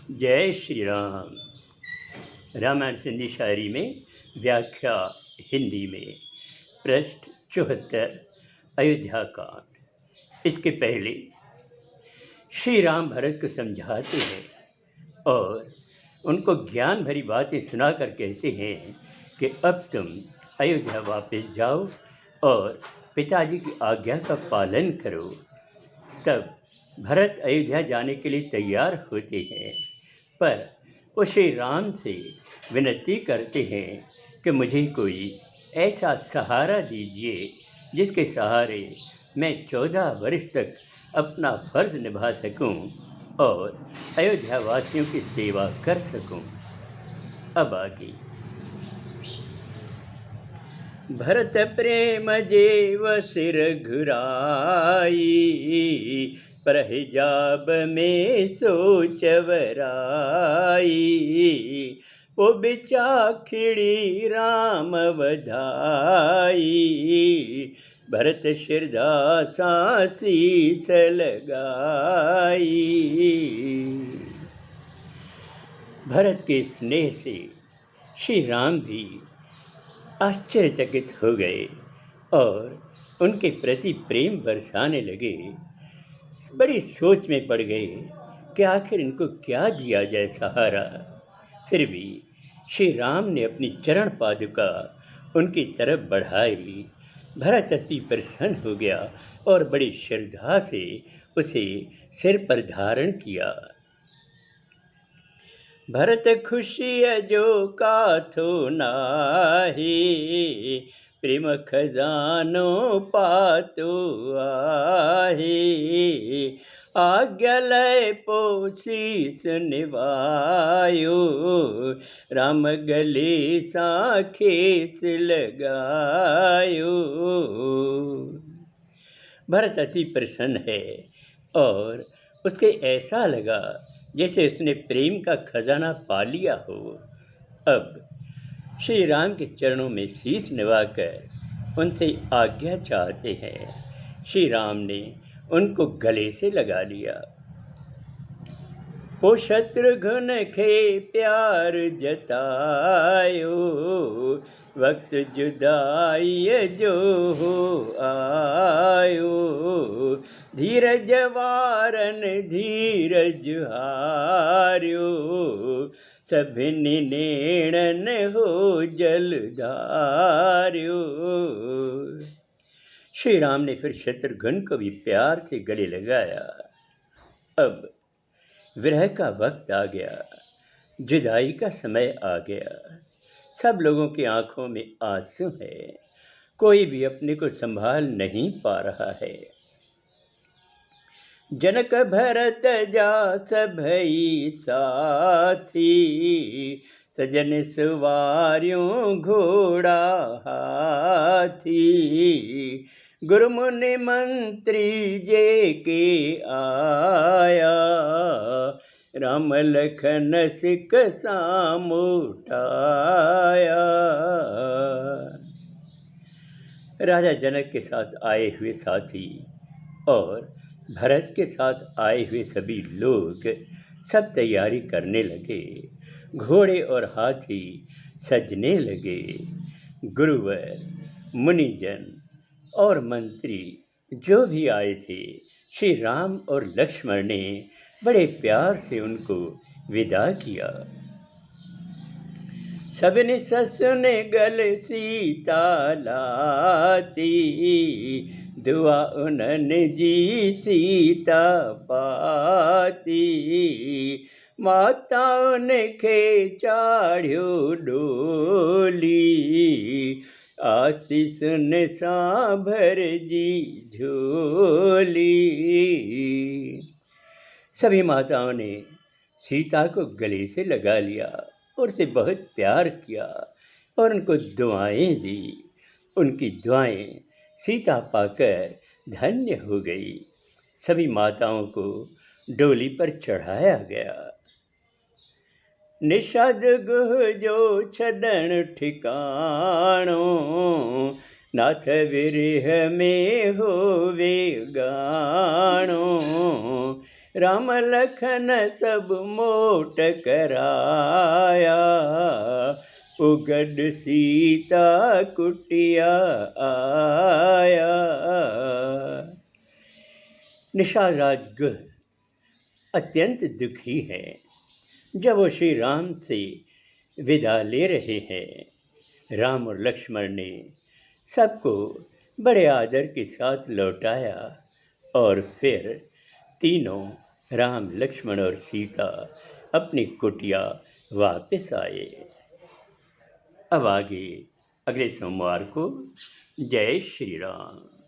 जय श्री राम। रामायण सिंधी शायरी में व्याख्या हिंदी में पृष्ठ 74 अयोध्या कांड। इसके पहले श्री राम भरत को समझाते हैं और उनको ज्ञान भरी बातें सुनाकर कहते हैं कि अब तुम अयोध्या वापस जाओ और पिताजी की आज्ञा का पालन करो। तब भरत अयोध्या जाने के लिए तैयार होते हैं, पर वो श्री राम से विनती करते हैं कि मुझे कोई ऐसा सहारा दीजिए जिसके सहारे मैं 14 वर्ष तक अपना फर्ज निभा सकूं और अयोध्या वासियों की सेवा कर सकूं। अब आगे। भरत प्रेम जेव सिर घुराई, प्रहिजाब में सोचवराई। वो बिचाखिड़ी राम वधाई, भरत शिरदासा शीस लगाई। भरत के स्नेह से श्री राम भी आश्चर्यचकित हो गए और उनके प्रति प्रेम बरसाने लगे। बड़ी सोच में पड़ गए कि आखिर इनको क्या दिया जाए सहारा। फिर भी श्री राम ने अपनी चरण पादुका उनकी तरफ बढ़ाई। भरत अति प्रसन्न हो गया और बड़ी श्रद्धा से उसे सिर पर धारण किया। भरत खुशी जो काथो नाही, प्रेम खजानो पातो आहे। आज्ञा लय पोशीस निभायो, राम गले साखेस लगायो। भरत अति प्रसन्न है और उसके ऐसा लगा जैसे उसने प्रेम का खजाना पा लिया हो। अब श्री राम के चरणों में शीश निभाकर उनसे आज्ञा चाहते हैं। श्री राम ने उनको गले से लगा लिया। वो शत्रुघ्न खे प्यार जतायो, वक्त जुदाई जो हो आयो। धीरज वारन धीरज हार्यो, सभिनि नेणन हो जलधार्यो। श्री राम ने फिर शत्रुघ्न को भी प्यार से गले लगाया। अब विरह का वक्त आ गया, जुदाई का समय आ गया। सब लोगों की आंखों में आंसू है, कोई भी अपने को संभाल नहीं पा रहा है। जनक भरत जास भई साथी, सजन सुवार्यों घोड़ा हाथी। गुरुमुनि मंत्री जे के आया, राम लखन सिक साम उठाया। राजा जनक के साथ आए हुए साथी और भरत के साथ आए हुए सभी लोग सब तैयारी करने लगे। घोड़े और हाथी सजने लगे। गुरुवर, मुनिजन और मंत्री जो भी आए थे, श्री राम और लक्ष्मण ने बड़े प्यार से उनको विदा किया। सबने ससुने गल सीता लाती, दुआ उन्हनि जी सीता पाती। माताउन खे चाढ़ियो डोली, आशीषुन सां भरजी झोली। सभी माताओं ने सीता को गले से लगा लिया और उसे बहुत प्यार किया और उनको दुआएं दी। उनकी दुआएं सीता पाकर धन्य हो गई। सभी माताओं को डोली पर चढ़ाया गया। निषद गुह जो छडण ठिकाणो, नाथ विरह में होवे गाणो। राम लखन सब मोट कराया, उगड सीता कुटिया आया। निषाद राजगुह अत्यंत दुखी है। जब वो श्री राम से विदा ले रहे हैं, राम और लक्ष्मण ने सबको बड़े आदर के साथ लौटाया और फिर तीनों राम, लक्ष्मण और सीता अपनी कुटिया वापस आए। अब आगे अगले सोमवार को। जय श्री राम।